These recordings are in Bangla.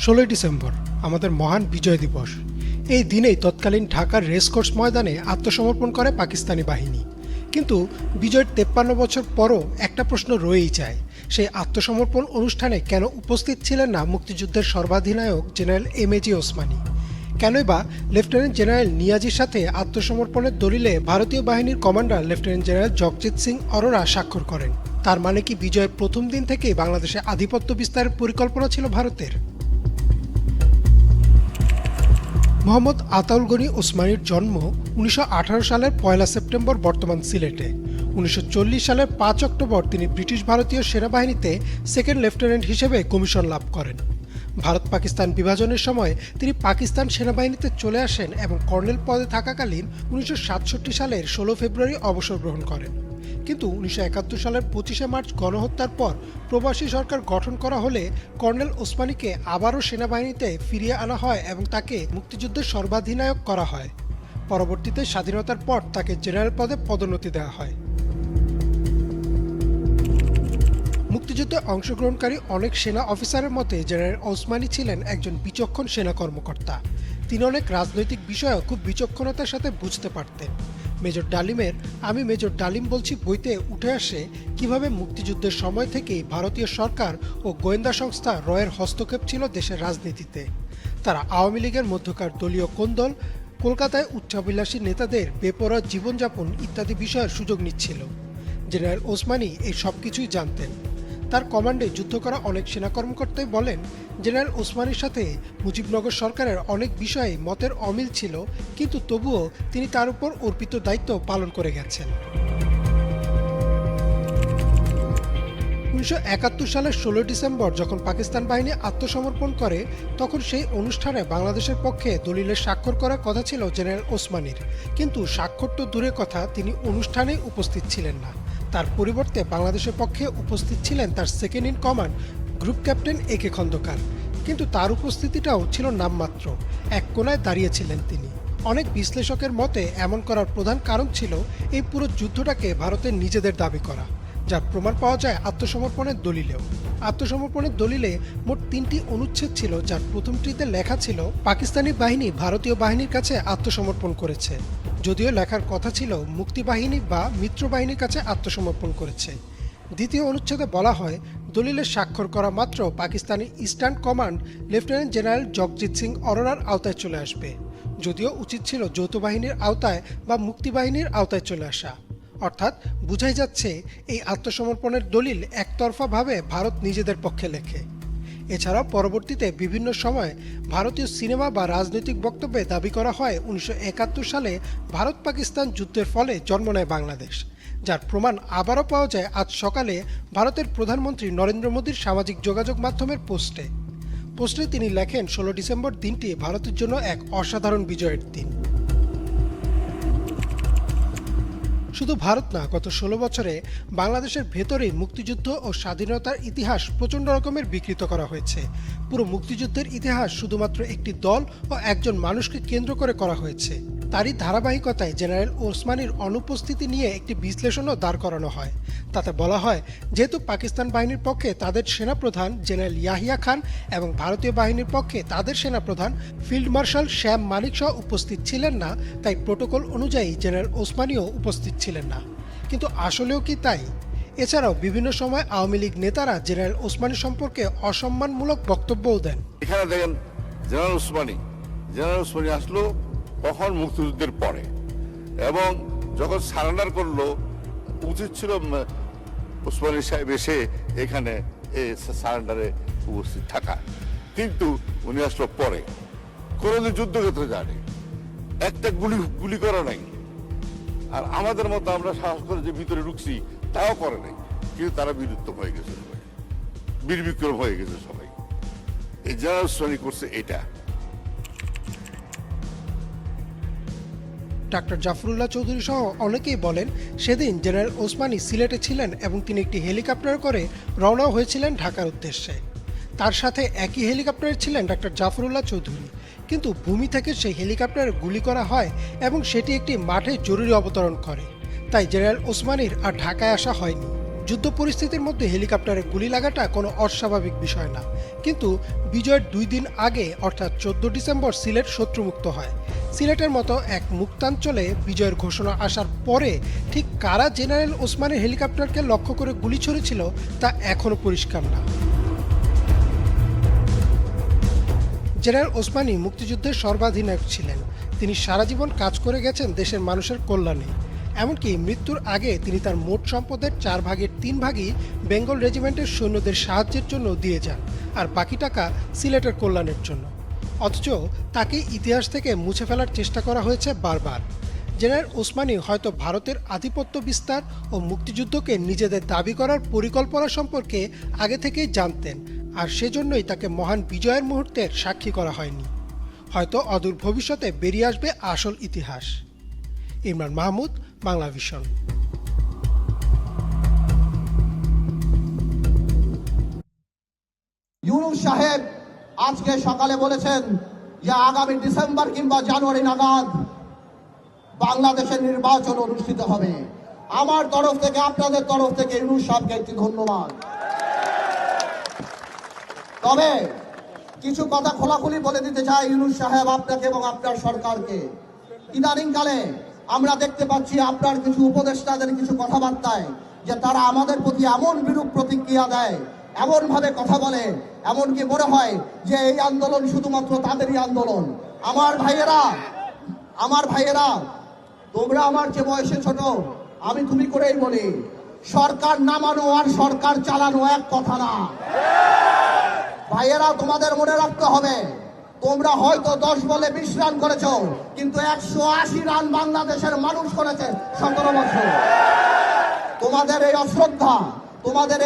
16ই ডিসেম্বর আমাদের মহান বিজয় দিবস। এই দিনেই তৎকালীন ঢাকার রেসকোর্স ময়দানে আত্মসমর্পণ করে পাকিস্তানি বাহিনী। কিন্তু বিজয়ের 53 বছর পরও একটা প্রশ্ন রয়েই যায়, সেই আত্মসমর্পণ অনুষ্ঠানে কেন উপস্থিত ছিলেন না মুক্তিযুদ্ধের সর্বাধিনায়ক জেনারেল এমএজি ওসমানী? কেনই বা লেফটেন্যান্ট জেনারেল নিয়াজির সাথে আত্মসমর্পণের দলিলে ভারতীয় বাহিনীর commander lieutenant general Jagjit Singh Aurora স্বাক্ষর করেন? তার মানে কি বিজয়ের প্রথম দিন থেকেই বাংলাদেশে আধিপত্য বিস্তারের পরিকল্পনা ছিল ভারতের? মোহাম্মদ আতাউল গনি ওসমানীর জন্ম 1918 সালের 1 সেপ্টেম্বর বর্তমান সিলেটে। 1940 সালের 5 অক্টোবর তিনি ব্রিটিশ ভারতীয় সেনাবাহিনীতে সেকেন্ড লেফটেন্যান্ট হিসেবে কমিশন লাভ করেন। ভারত পাকিস্তান বিভাজনের সময় তিনি পাকিস্তান সেনাবাহিনীতে চলে আসেন এবং কর্নেল পদে থাকাকালীন 1967 সালের 16 ফেব্রুয়ারি অবসর গ্রহণ করেন। কিন্তু 1971 সালের 25 মার্চ গণহত্যার পর প্রবাসী সরকার গঠন করা হলে কর্নেল ওসমানীকে আবারও সেনাবাহিনীতে ফিরিয়ে আনা হয় এবং তাকে মুক্তিযুদ্ধের সর্বাধিনায়ক করা হয়। পরবর্তীতে স্বাধীনতার পর তাকে জেনারেল পদে পদোন্নতি দেওয়া হয়। মুক্তিযুদ্ধে অংশগ্রহণকারী অনেক সেনা অফিসারের মতে জেনারেল ওসমানী ছিলেন একজন বিচক্ষণ সেনা কর্মকর্তা। তিনি অনেক রাজনৈতিক বিষয়ও খুব বিচক্ষণতার সাথে বুঝতে পারতেন। মেজর ডালিমের আমি মেজর ডালিম বলছি বইতে উঠে আসে কিভাবে মুক্তিযুদ্ধের সময় থেকেই ভারতীয় সরকার ও গোয়েন্দা সংস্থা রয়ের হস্তক্ষেপ ছিল দেশের রাজনীতিতে। তারা আওয়ামী লীগের মধ্যকার দলীয় কোন্দল, কলকাতায় উচ্চাভিলাষী নেতাদের বেপরোয়া জীবনযাপন ইত্যাদি বিষয়ের সুযোগ নিচ্ছিল। জেনারেল ওসমানী এই সব কিছুই জানতেন। তার কমান্ডে যুদ্ধ করা অনেক সেনা কর্মকর্তাই বলেন, জেনারেল ওসমানীর সাথে মুজিবনগর সরকারের অনেক বিষয়ে মতের অমিল ছিল, কিন্তু তবুও তিনি তার উপর অর্পিত দায়িত্ব পালন করে গেছেন। 1971 সালের 16 ডিসেম্বর যখন পাকিস্তান বাহিনী আত্মসমর্পণ করে, তখন সেই অনুষ্ঠানে বাংলাদেশের পক্ষে দলিলে স্বাক্ষর করার কথা ছিল জেনারেল ওসমানীর। কিন্তু স্বাক্ষর তো দূরের কথা, তিনি অনুষ্ঠানেই উপস্থিত ছিলেন না। তার পরিবর্তে বাংলাদেশের পক্ষে উপস্থিত ছিলেন তার second in command group captain একে খন্দকার। কিন্তু তার উপস্থিতিটাও ছিল নামমাত্র, এক কোনায় দাঁড়িয়েছিলেন তিনি। অনেক বিশ্লেষকের মতে এমন করার প্রধান কারণ ছিল এই পুরো যুদ্ধটাকে ভারতের নিজেদের দাবি করা, যার প্রমাণ পাওয়া যায় আত্মসমর্পণের দলিলেও। আত্মসমর্পণের দলিলে মোট 3টি অনুচ্ছেদ ছিল, যার প্রথমটিতে লেখা ছিল পাকিস্তানি বাহিনী ভারতীয় বাহিনীর কাছে আত্মসমর্পণ করেছে, যদিও লেখার কথা ছিল মুক্তিবাহিনী বা মিত্র বাহিনীর কাছে আত্মসমর্পণ করেছে। দ্বিতীয় অনুচ্ছেদে বলা হয় দলিলে স্বাক্ষর করা মাত্র Pakistani eastern command lieutenant general Jagjit Singh অরোরার আওতায় চলে আসবে, যদিও উচিত ছিল যৌথ বাহিনীর আওতায় বা মুক্তিবাহিনীর আওতায় চলে আসা। অর্থাৎ বোঝাই যাচ্ছে এই আত্মসমর্পণের দলিল একতরফাভাবে ভারত নিজেদের পক্ষে লেখে। এছাড়াও পরবর্তীতে বিভিন্ন সময় ভারতীয় সিনেমা বা রাজনৈতিক বক্তব্যে দাবি করা হয় 1971 সালে ভারত পাকিস্তান যুদ্ধের ফলে জন্ম নেয় বাংলাদেশ, যার প্রমাণ আবারও পাওয়া যায় আজ সকালে ভারতের প্রধানমন্ত্রী নরেন্দ্র মোদীর সামাজিক যোগাযোগ মাধ্যমের পোস্টে তিনি লেখেন 16 ডিসেম্বর দিনটি ভারতের জন্য এক অসাধারণ বিজয়ের দিন। শুধু ভারত না, গত 16 বছরে বাংলাদেশের ভেতরেই মুক্তিযুদ্ধ ও স্বাধীনতার ইতিহাস প্রচণ্ড রকমের বিকৃত করা হয়েছে। পুরো মুক্তিযুদ্ধের ইতিহাস শুধুমাত্র একটি দল ও একজন মানুষকে কেন্দ্র করে করা হয়েছে। তারই ধারাবাহিকতায় জেনারেল ওসমানীর অনুপস্থিতি নিয়ে একটি বিশ্লেষণও দাঁড় করানো হয়। তাতে বলা হয়, যেহেতু পাকিস্তান বাহিনীর পক্ষে তাদের সেনাপ্রধান জেনারেল ইয়াহিয়া খান এবং ভারতীয় বাহিনীর পক্ষে তাদের সেনাপ্রধান ফিল্ড মার্শাল শ্যাম মানিক সহ উপস্থিত ছিলেন না, তাই প্রোটোকল অনুযায়ী জেনারেল ওসমানীও উপস্থিত ছিলেন না। কিন্তু আসলেও কি তাই? এছাড়াও বিভিন্ন সময় আওয়ামী লীগ নেতারা জেনারেল ওসমানী সম্পর্কে অসম্মানমূলক বক্তব্যও দেন। এখানে দেখেন জেনারেল ওসমানী আসলো কখন? মুক্তিযুদ্ধের পরে, এবং যখন সারেন্ডার করলো উচিত ছিল ওসমানী সাহেব এসে এখানে সারেন্ডারে উপস্থিত থাকা, কিন্তু উনি আসলো পরে। কোনোদিন যুদ্ধক্ষেত্রে যায়নি, একটা গুলি করা নাই। আর আমাদের মতো আমরা সাহস করে যে ভিতরে ঢুকছি তাও করে নাই, কিন্তু তারা বীরুত্তম হয়ে গেছে, সবাই বীরবিক্রম হয়ে গেছে সবাই। এই জেনারেল ওসমানী করছে এটা। ডাক্তার জাফরুল্লাহ চৌধুরী সহ অনেকেই বলেন, সেদিন জেনারেল ওসমানী সিলেটে ছিলেন এবং তিনি একটি হেলিকপ্টার করে রওনা হয়েছিলেন ঢাকার উদ্দেশ্যে। তার সাথে একই হেলিকপ্টারে ছিলেন ডাক্তার জাফরুল্লাহ চৌধুরী, কিন্তু ভূমি থেকে সেই হেলিকপ্টারে গুলি করা হয় এবং সেটি একটি মাঠে জরুরি অবতরণ করে। তাই জেনারেল ওসমানীর আর ঢাকায় আসা হয়নি। যুদ্ধ পরিস্থিতির মধ্যে হেলিকপ্টারে গুলি লাগাটা কোনো অস্বাভাবিক বিষয় না, কিন্তু বিজয়ের 2 দিন আগে অর্থাৎ 14 ডিসেম্বর সিলেট শত্রুমুক্ত হয়। সিলেটের মতো এক মুক্তাঞ্চলে বিজয়ের ঘোষণা আসার পরে ঠিক কারা জেনারেল ওসমানের হেলিকপ্টারকে লক্ষ্য করে গুলি ছুড়েছিল তা এখনও পরিষ্কার না। জেনারেল ওসমানী মুক্তিযুদ্ধের সর্বাধিনায়ক ছিলেন। তিনি সারা জীবন কাজ করে গেছেন দেশের মানুষের কল্যাণে। এমনকি মৃত্যুর আগে তিনি তার মোট সম্পদের 4 ভাগের 3 ভাগই বেঙ্গল রেজিমেন্টের সৈন্যদের সাহায্যের জন্য দিয়ে যান, আর বাকি টাকা সিলেটের কল্যাণের জন্য। অথচ তাকে ইতিহাস থেকে মুছে ফেলার চেষ্টা করা হয়েছে বারবার। জেনারেল ওসমানী হয়তো ভারতের আধিপত্য বিস্তার ও মুক্তিযুদ্ধকে নিজেদের দাবি করার পরিকল্পনা সম্পর্কে আগে থেকেই জানতেন, আর সেজন্যই তাকে মহান বিজয়ের মুহূর্তের সাক্ষী করা হয়নি। হয়তো অদূর ভবিষ্যতে বেরিয়ে আসবে আসল ইতিহাস। ইমরান মাহমুদ, বাংলা ভিশন। ইউনূস সাহেব আজকে সকালে বলেছেন যে আগামী ডিসেম্বর কিংবা জানুয়ারি নাগাদ বাংলাদেশের নির্বাচন অনুষ্ঠিত হবে। আমার তরফ থেকে, আপনাদের তরফ থেকে ইউনূস সাহেবকে একটি ধন্যবাদ। তবে কিছু কথা খোলাখুলি বলে দিতে চাই ইউনূস সাহেব আপনাকে এবং আপনার সরকারকে। ইদানিংকালে আমরা দেখতে পাচ্ছি আপনার কিছু উপদেষ্টাদের কিছু কথাবার্তায় যে তারা আমাদের প্রতি এমন বিরূপ প্রতিক্রিয়া দেয়, এমন ভাবে কথা বলে, এমনকি মনে হয় যে এই আন্দোলন শুধুমাত্র তাদেরই আন্দোলন। আমার ভাইয়েরা, তোমরা আমার যে বয়সে ছোট, আমি তুমি করেই বলি, সরকার নামানো আর সরকার চালানো এক কথা না। ভাইয়েরা, তোমাদের মনে রাখতে হবে, তোমরা হয়তো 10 বলে 20 রান করেছো, কিন্তু 180 রান বাংলাদেশের মানুষ করেছে 17 বছর। তোমাদের এই অশ্রদ্ধা, তোমাদের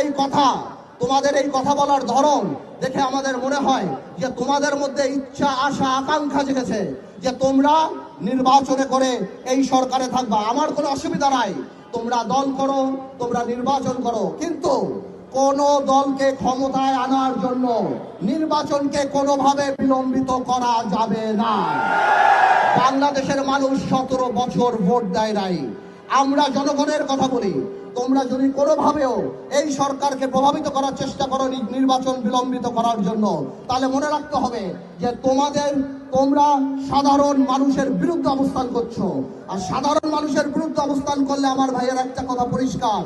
এই কথা বলার ধরন দেখে আমাদের মনে হয় যে তোমাদের মধ্যে ইচ্ছা, আশা, আকাঙ্ক্ষা জেগেছে যে তোমরা নির্বাচনে করে এই সরকারে থাকবা। আমার কোনো অসুবিধা নাই, তোমরা দল করো, তোমরা নির্বাচন করো, কিন্তু কোন দলকে ক্ষমতায় আনার জন্য নির্বাচনকে কোনোভাবে বিলম্বিত করা যাবে না। বাংলাদেশের মানুষ 17 বছর ভোট দেয় নাই। আমরা জনগণের কথা বলি, তোমরা যদি কোনোভাবেও এই সরকারকে প্রভাবিত করার চেষ্টা করো নির্বাচন বিলম্বিত করার জন্য, তাহলে মনে রাখতে হবে যে তোমরা সাধারণ মানুষের বিরুদ্ধে অবস্থান করছো। আর সাধারণ মানুষের বিরুদ্ধে অবস্থান করলে আমার ভাইয়ের একটা কথা পরিষ্কার,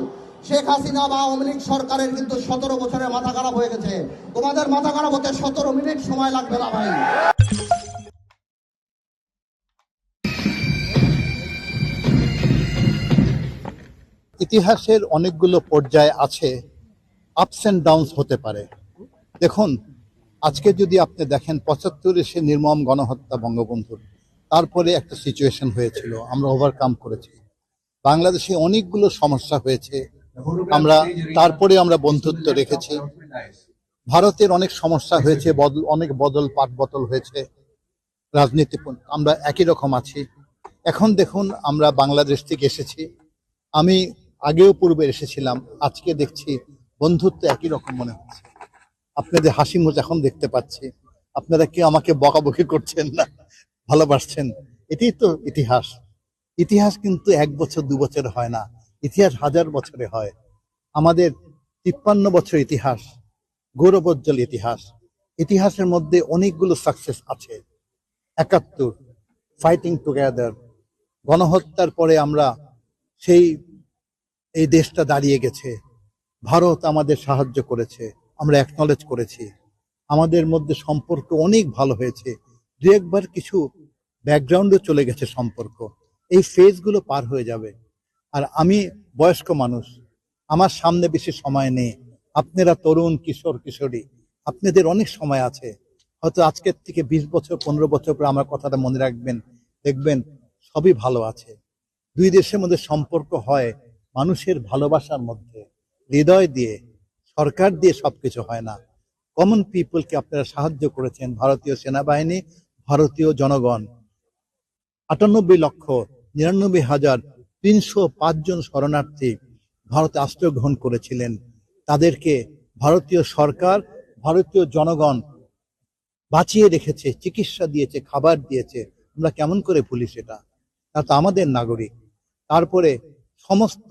শেখ হাসিনা বা আওয়ামী লীগ সরকারের কিন্তু 17 বছরে মাথা খারাপ হয়ে গেছে। তোমাদের মাথা খারাপ হতে 17 মিনিট সময় লাগবে না ভাই। ইতিহাসের অনেকগুলো পর্যায় আছে, আপস অ্যান্ড ডাউনস হতে পারে। দেখুন, আজকে যদি আপনি দেখেন 75-এ সে নির্মম গণহত্যা বঙ্গবন্ধুর, তারপরে একটা সিচুয়েশন হয়েছিল, আমরা ওভারকাম করেছি। বাংলাদেশে অনেকগুলো সমস্যা হয়েছে, তারপরে আমরা বন্ধুত্ব রেখেছি। ভারতের অনেক সমস্যা হয়েছে, অনেক পাট বদল হয়েছে, রাজনীতি আমরা একই রকম আছি। এখন দেখুন, আমরা বাংলাদেশ থেকে এসেছি, আমি আগেও পূর্বে এসেছিলাম, আজকে দেখছি বন্ধুত্ব একই রকম মনে হচ্ছে। আপনাদের হাসি মুখ এখন দেখতে পাচ্ছি, আপনারা কেউ আমাকে বকাবকি করছেন না, ভালোবাসছেন। এটাই তো ইতিহাস। ইতিহাস কিন্তু 1 বছর 2 বছর হয় না, ইতিহাস 1000 বছরে হয়। আমাদের 53 বছর ইতিহাস, গৌরবোজ্জ্বল ইতিহাস। ইতিহাসের মধ্যে অনেকগুলো সাকসেস আছে। 71, ফাইটিং টুগেদার, গণহত্যার পরে আমরা এই দেশটা দাঁড়িয়ে গেছে, ভারত আমাদের সাহায্য করেছে, আমরা অ্যাকনলেজ করেছি, আমাদের মধ্যে সম্পর্ক অনেক ভালো হয়েছে। দু একবার কিছু ব্যাকগ্রাউন্ডে চলে গেছে সম্পর্ক, এই ফেজগুলো পার হয়ে যাবে। আর আমি বয়স্ক মানুষ, আমার সামনে বেশি সময় নেই, আপনারা তরুণ, কিশোর, কিশোরী, আপনাদের অনেক সময় আছে। হয়তো আজকের থেকে 20 বছর 15 বছর পরে আমার কথাটা মনে রাখবেন, দেখবেন সবই ভালো আছে। দুই দেশের মধ্যে সম্পর্ক হয় মানুষের ভালোবাসার মধ্যে, হৃদয় দিয়ে, সরকার দিয়ে সবকিছু হয় না। কমন পিপলকে আপনারা সাহায্য করেছেন, ভারতীয় সেনাবাহিনী, ভারতীয় জনগণ। 98,99,305 জন শরণার্থী ভারতে আশ্রয় গ্রহণ করেছিলেন। তাদেরকে ভারতীয় সরকার, ভারতীয় জনগণ বাঁচিয়ে রেখেছে, চিকিৎসা দিয়েছে, খাবার দিয়েছে। আমরা কেমন করে ভুলি সেটা? তা তো আমাদের নাগরিক। তারপরে সমস্ত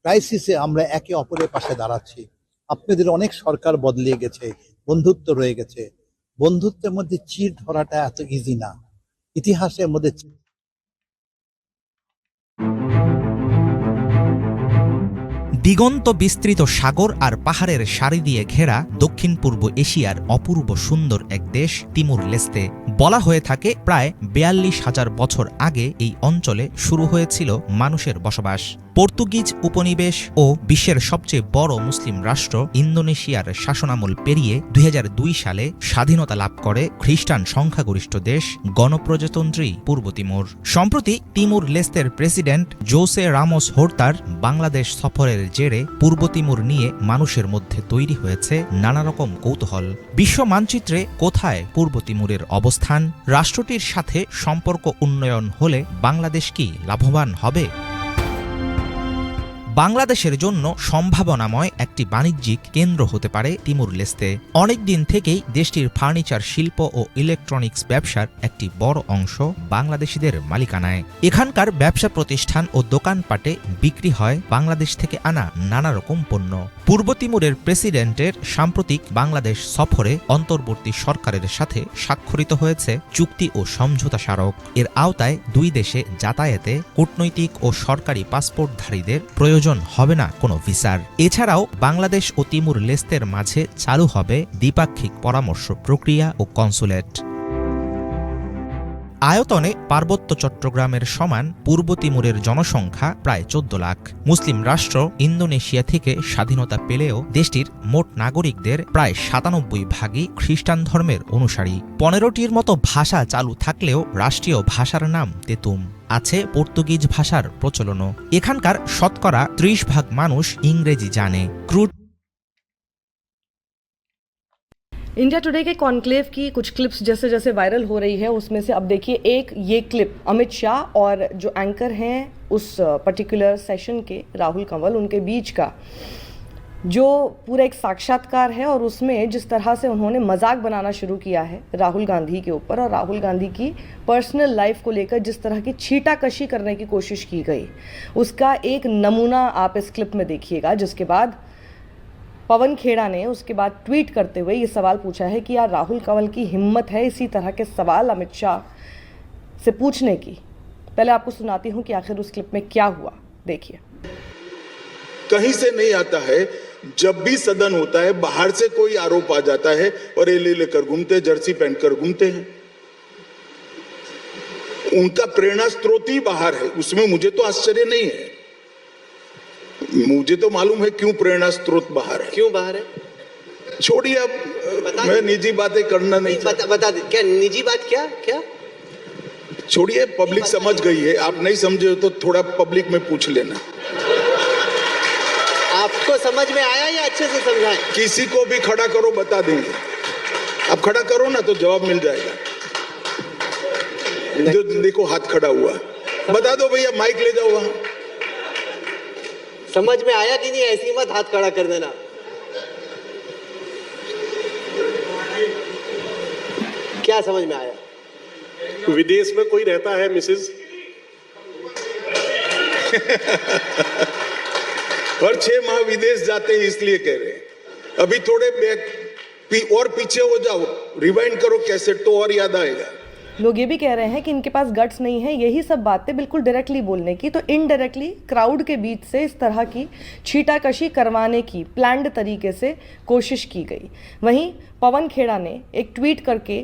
ক্রাইসিসে আমরা একে অপরের পাশে দাঁড়াচ্ছি। আপনাদের অনেক সরকার বদলে গেছে, বন্ধুত্ব রয়ে গেছে। বন্ধুত্বের মধ্যে চির ধরাটা এত ইজি না। ইতিহাসের মধ্যে দিগন্ত বিস্তৃত সাগর আর পাহাড়ের সারি দিয়ে ঘেরা দক্ষিণ পূর্ব এশিয়ার অপূর্ব সুন্দর এক দেশ তিমুর লেস্তে। বলা হয়ে থাকে প্রায় ৪২,০০০ বছর আগে এই অঞ্চলে শুরু হয়েছিল মানুষের বসবাস। পর্তুগিজ উপনিবেশ ও বিশ্বের সবচেয়ে বড় মুসলিম রাষ্ট্র ইন্দোনেশিয়ার শাসনামল পেরিয়ে ২০০২ সালে স্বাধীনতা লাভ করে খ্রিস্টান সংখ্যাগরিষ্ঠ দেশ গণপ্রজাতন্ত্রী পূর্ব তিমুর। সম্প্রতি তিমুর লেস্তের প্রেসিডেন্ট জোসে রামোস হোর্তার বাংলাদেশ সফরের জেরে পূর্ব তিমুর নিয়ে মানুষের মধ্যে তৈরি হয়েছে নানা রকম কৌতূহল। বিশ্ব মানচিত্রে কোথায় পূর্ব তিমুরের অবস্থান? রাষ্ট্রটির সাথে সম্পর্ক উন্নয়ন হলে বাংলাদেশ কি লাভবান হবে? বাংলাদেশের জন্য সম্ভাবনাময় একটি বাণিজ্যিক কেন্দ্র হতে পারে তিমুর লেস্তে। অনেক দিন থেকেই দেশটির ফার্নিচার শিল্প ও ইলেকট্রনিক্স ব্যবসার একটি বড় অংশ বাংলাদেশিদের মালিকানায়। এখানকার ব্যবসা প্রতিষ্ঠান ও দোকানপাটে বিক্রি হয় বাংলাদেশ থেকে আনা নানা রকম পণ্য। পূর্ব তিমুরের প্রেসিডেন্টের সাম্প্রতিক বাংলাদেশ সফরে অন্তর্বর্তী সরকারের সাথে স্বাক্ষরিত হয়েছে চুক্তি ও সমঝোতা স্মারক। এর আওতায় দুই দেশে যাতায়াতে কূটনৈতিক ও সরকারি পাসপোর্টধারীদের প্রয়োজন হবে না কোনো ভিসার। এছাড়াও বাংলাদেশ ও তিমুর লেস্তের মাঝে চালু হবে দ্বিপাক্ষিক পরামর্শ প্রক্রিয়া ও কনসুলেট। আয়তনে পার্বত্য চট্টগ্রামের সমান পূর্ব তিমুরের জনসংখ্যা প্রায় ১৪ লাখ। মুসলিম রাষ্ট্র ইন্দোনেশিয়া থেকে স্বাধীনতা পেলেও দেশটির মোট নাগরিকদের প্রায় ৯৭% খ্রিস্টান ধর্মের অনুসারী। ১৫টির মতো ভাষা চালু থাকলেও রাষ্ট্রীয় ভাষার নাম তেতুম। আছে পর্তুগিজ ভাষার প্রচলনও। এখানকার শতকরা ৩০% মানুষ ইংরেজি জানে। ক্রুড इंडिया टुडे के कॉन्क्लेव की कुछ क्लिप्स जैसे जैसे वायरल हो रही है, उसमें से अब देखिए एक ये क्लिप अमित शाह और जो एंकर हैं उस पर्टिकुलर सेशन के राहुल कंवल उनके बीच का जो पूरा एक साक्षात्कार है और उसमें जिस तरह से उन्होंने मजाक बनाना शुरू किया है राहुल गांधी के ऊपर और राहुल गांधी की पर्सनल लाइफ को लेकर जिस तरह की छीटाकशी करने की कोशिश की गई, उसका एक नमूना आप इस क्लिप में देखिएगा। जिसके बाद पवन खेड़ा ने उसके बाद ट्वीट करते हुए ये सवाल पूछा है कि यार राहुल कंवल की हिम्मत है इसी तरह के सवाल अमित शाह से पूछने की। पहले आपको सुनाती हूं कि आखिर उस क्लिप में क्या हुआ, देखिए। कहीं से नहीं आता है, जब भी सदन होता है बाहर से कोई आरोप आ जाता है और ये लेकर घूमते, जर्सी पहनकर घूमते हैं। उनका प्रेरणा स्रोत ही बाहर है, उसमें मुझे तो आश्चर्य नहीं है। मुझे तो मालूम है क्यों प्रेरणा स्रोत बाहर है। क्यों बाहर है? छोड़िए, अब मैं निजी बातें करना नहीं बता दे। क्या निजी बात? क्या क्या छोड़िए, पब्लिक समझ गई है। आप नहीं समझे हो तो थोड़ा पब्लिक में पूछ लेना। आपको समझ में आया या अच्छे से समझाएं? किसी को भी खड़ा करो, बता देंगे। आप खड़ा करो ना तो जवाब मिल जाएगा। जो देखो हाथ खड़ा हुआ, बता दो भैया, माइक ले जाओ वहां। समझ में आया कि नहीं? ऐसी मत हाथ खड़ा कर देना। क्या समझ में आया? विदेश में कोई रहता है मिसेज हर 6 माह विदेश जाते हैं इसलिए कह रहे हैं। अभी थोड़े और पीछे हो जाओ, रिवाइंड करो कैसेट तो और याद आएगा। लोग ये भी कह रहे हैं कि इनके पास गट्स नहीं है यही सब बातें बिल्कुल डायरेक्टली बोलने की, तो इनडायरेक्टली क्राउड के बीच से इस तरह की छीटाकशी करवाने की प्लान्ड तरीके से कोशिश की गई। वहीं पवन खेड़ा ने एक ट्वीट करके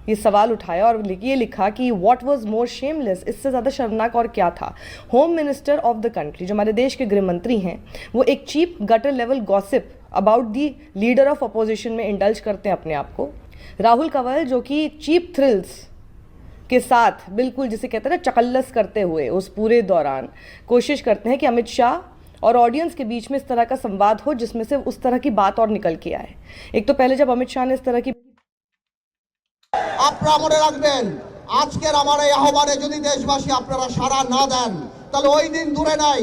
ये सवाल उठाया और ये लिखा कि व्हाट वाज मोर शेमलेस, इससे ज़्यादा शर्मनाक और क्या था। Home minister of the country, जो हमारे देश के गृह मंत्री हैं, वो एक cheap gutter level gossip about the leader of opposition में इंडल्ज करते हैं अपने आप को। राहुल कंवल जो कि चीप थ्रिल्स के साथ बिल्कुल जिसे कहते हैं ना चकल्लस करते हुए उस पूरे दौरान कोशिश करते हैं कि अमित शाह और ऑडियंस के बीच में इस तरह का संवाद हो जिसमें से उस तरह की बात और निकल के आए। एक तो पहले जब अमित शाह ने इस तरह की আপনারা মনে রাখবেন, আজকের আমার এই আহ্বানে যদি দেশবাসী আপনারা সাড়া না দেন তাহলে ওই দিন দূরে নাই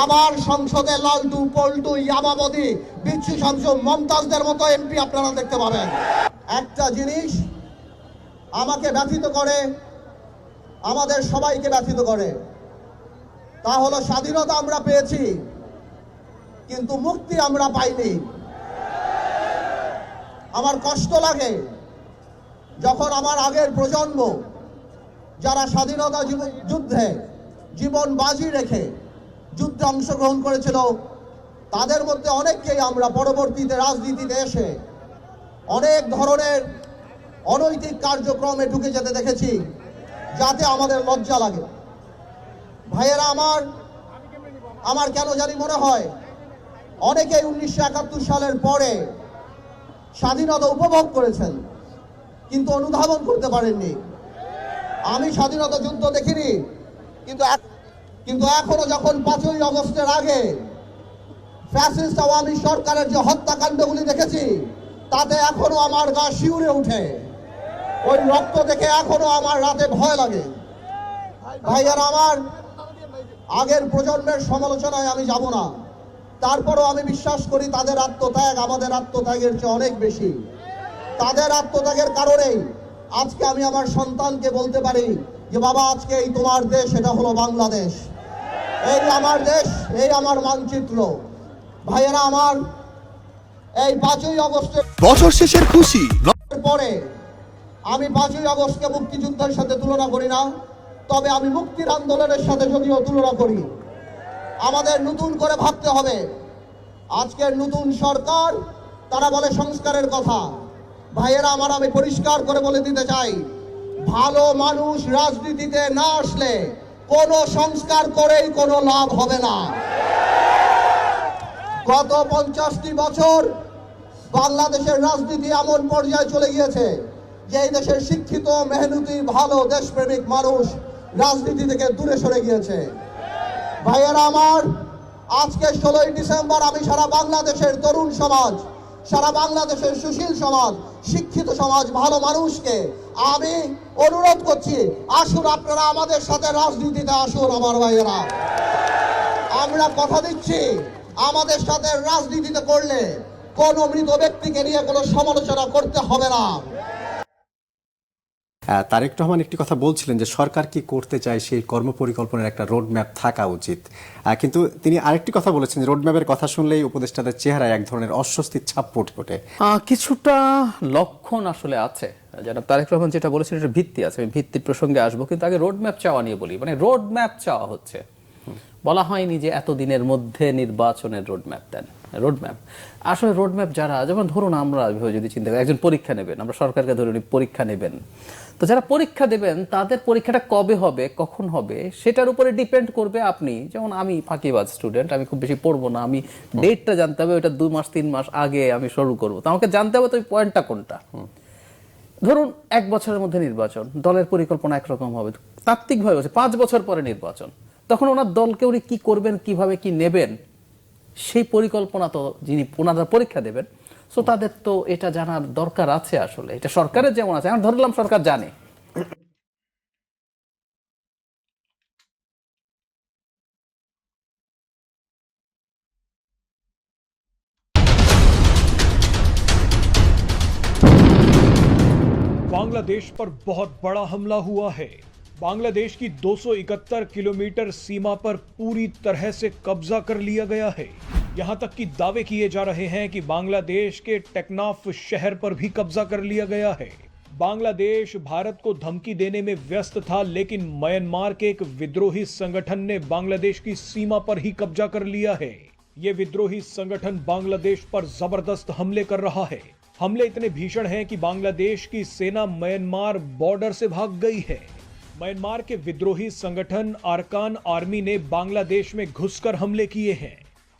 আবার সংসদে লালটু পল্টু ইয়াবাবদি বিচ্ছু শামসু মমতাজদের মতো এমপি আপনারা দেখতে পাবেন। একটা জিনিস আমাকে ব্যথিত করে, আমাদের সবাইকে ব্যথিত করে, তা হলো স্বাধীনতা আমরা পেয়েছি, কিন্তু মুক্তি আমরা পাইনি। আমার কষ্ট লাগে যখন আমার আগের প্রজন্ম যারা স্বাধীনতা যুদ্ধে জীবন বাজি রেখে যুদ্ধে অংশগ্রহণ করেছিল, তাদের মধ্যে অনেককেই আমরা পরবর্তীতে রাজনীতিতে এসে অনেক ধরনের অনৈতিক কার্যক্রমে ঢুকে যেতে দেখেছি, যাতে আমাদের লজ্জা লাগে। ভাইয়েরা আমার কেন জানি মনে হয় অনেকেই 1971 সালের পরে স্বাধীনতা উপভোগ করেছেন, কিন্তু অনুধাবন করতে পারেননি। আমি স্বাধীনতা যুদ্ধ দেখিনি, কিন্তু এখনো যখন 5ই আগস্টের আগে ফ্যাসিস্ট আওয়ামী সরকারের যে হত্যাকাণ্ডগুলি দেখেছি, তাতে এখনো আমার গা শিউরে উঠে। ওই রক্ত দেখে এখনো আমার রাতে ভয় লাগে। ভাইয়ারা আমার, আগের প্রজন্মের সমালোচনায় আমি যাব না, তারপরও আমি বিশ্বাস করি তাদের আত্মত্যাগ আমাদের আত্মত্যাগের চেয়ে অনেক বেশি। তাদের আত্মত্যাগের কারণেই আজকে আমি আমার সন্তানকে বলতে পারি যে বাবা, আজকে এই তোমার দেশ, এটা হলো বাংলাদেশ, এই আমার দেশ, এই আমার মানচিত্র। ভাইয়েরা আমার, এই 5ই আগস্টের বছর শেষের খুশি পরে আমি 5ই আগস্টকে মুক্তিযুদ্ধের সাথে তুলনা করি না, তবে আমি মুক্তির আন্দোলনের সাথে যদিও তুলনা করি। আমাদের নতুন করে ভাবতে হবে। আজকের নতুন সরকার, তারা বলে সংস্কারের কথা। ভাইয়েরা আমার, আমি পরিষ্কার করে বলে দিতে চাই, ভালো মানুষ রাজনীতিতে না আসলে কোনো সংস্কার করেই কোনো লাভ হবে না। গত 50টি বছর বাংলাদেশের রাজনীতি এমন পর্যায়ে চলে গিয়েছে যে এই দেশের শিক্ষিত, মেহনতি, ভালো দেশপ্রেমিক মানুষ রাজনীতি থেকে দূরে সরে গিয়েছে। ভাইয়েরা আমার, আজকে 16ই ডিসেম্বর আমি সারা বাংলাদেশের তরুণ সমাজ, সারা বাংলাদেশের সুশীল সমাজ, শিক্ষিত সমাজ, ভালো মানুষকে আমি অনুরোধ করছি, আসুন আপনারা আমাদের সাথে রাজনীতিতে আসুন। আমার ভাইয়েরা, আমরা কথা দিচ্ছি, আমাদের সাথে রাজনীতিতে করলে কোনো মৃত ব্যক্তিকে নিয়ে কোনো সমালোচনা করতে হবে না। তারেক রহমান একটি কথা বলছিলেন যে সরকার কি করতে চায় সেই কর্মপরিকল্পনার একটা রোডম্যাপ থাকা উচিত, কিন্তু তিনি আরেকটি কথা বলেছেন, রোডম্যাপের কথা শুনলেই উপদেষ্টাদের চেহারায় এক ধরনের অস্বস্তির ছাপ ফুটে ওঠে। কিছুটা লক্ষণ আসলে আছে। যেন তারেক রহমান যেটা বলেছেন, এটা ভিত্তি আছে, আমি ভিত্তির প্রসঙ্গে আসবো, কিন্তু আগে রোডম্যাপ চাওয়া নিয়ে বলি। মানে রোডম্যাপ চাওয়া হচ্ছে, বলা হয়নি যে এতদিনের মধ্যে নির্বাচনের রোডম্যাপ দেন। রোডম্যাপ আসলে রোডম্যাপ যারা, যেমন ধরুন আমরা যদি চিন্তা করি, একজন পরীক্ষা নেবেন, আমরা সরকারকে ধরে পরীক্ষা নেবেন, তো যারা পরীক্ষা দেবেন তাদের পরীক্ষাটা কবে হবে, কখন হবে, সেটার উপরে ডিপেন্ড করবে। আপনি যেমন, আমি ফাঁকিবাজ স্টুডেন্ট, আমি খুব বেশি পড়বো না, আমি ডেটটা জানতে হবে, ওটা 2 মাস 3 মাস আগে আমি শুরু করবো, তো আমাকে জানতে হবে তো ওই পয়েন্টটা কোনটা। ধরুন 1 বছরের মধ্যে নির্বাচন, দলের পরিকল্পনা একরকম হবে, তাত্ত্বিকভাবে হচ্ছে 5 বছর পরে নির্বাচন, তখন ওনার দলকে উনি কি করবেন, কিভাবে কি নেবেন, সেই পরিকল্পনা তো যিনি ওনারা পরীক্ষা দেবেন, সো তাদের তো এটা জানার দরকার আছে। আসলে এটা সরকারের যেমন আছে, আমি ধরলাম সরকার জানে। बांग्लादेश पर बहुत बड़ा हमला हुआ है। बांग्लादेश की 271 किलोमीटर सीमा पर पूरी तरह से कब्जा कर लिया गया है। यहां तक कि दावे किए जा रहे हैं कि बांग्लादेश के टेक्नाफ शहर पर भी कब्जा कर लिया गया है। बांग्लादेश भारत को धमकी देने में व्यस्त था, लेकिन म्यांमार के एक विद्रोही संगठन ने बांग्लादेश की सीमा पर ही कब्जा कर लिया है। ये विद्रोही संगठन बांग्लादेश पर जबरदस्त हमले कर रहा है। हमले इतने भीषण हैं कि बांग्लादेश की सेना म्यांमार बॉर्डर से भाग गई है। म्यांमार के विद्रोही संगठन अरकान आर्मी ने बांग्लादेश में घुसकर हमले किए हैं।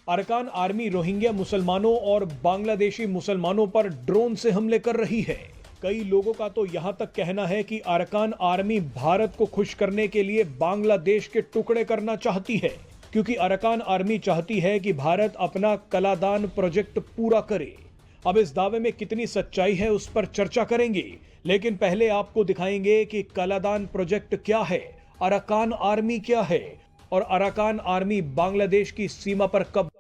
अरकान आर्मी रोहिंग्या मुसलमानों और बांग्लादेशी मुसलमानों पर ड्रोन से हमले कर रही है। कई लोगों का तो यहां तक कहना है कि अरकान आर्मी भारत को खुश करने के लिए बांग्लादेश के टुकड़े करना चाहती है, क्योंकि अरकान आर्मी चाहती है कि भारत अपना कलादान प्रोजेक्ट पूरा करे। अब इस दावे में कितनी सच्चाई है उस पर चर्चा करेंगे, लेकिन पहले आपको दिखाएंगे कि कलादान प्रोजेक्ट क्या है, अरकान आर्मी क्या है और अरकान आर्मी बांग्लादेश की सीमा पर कब।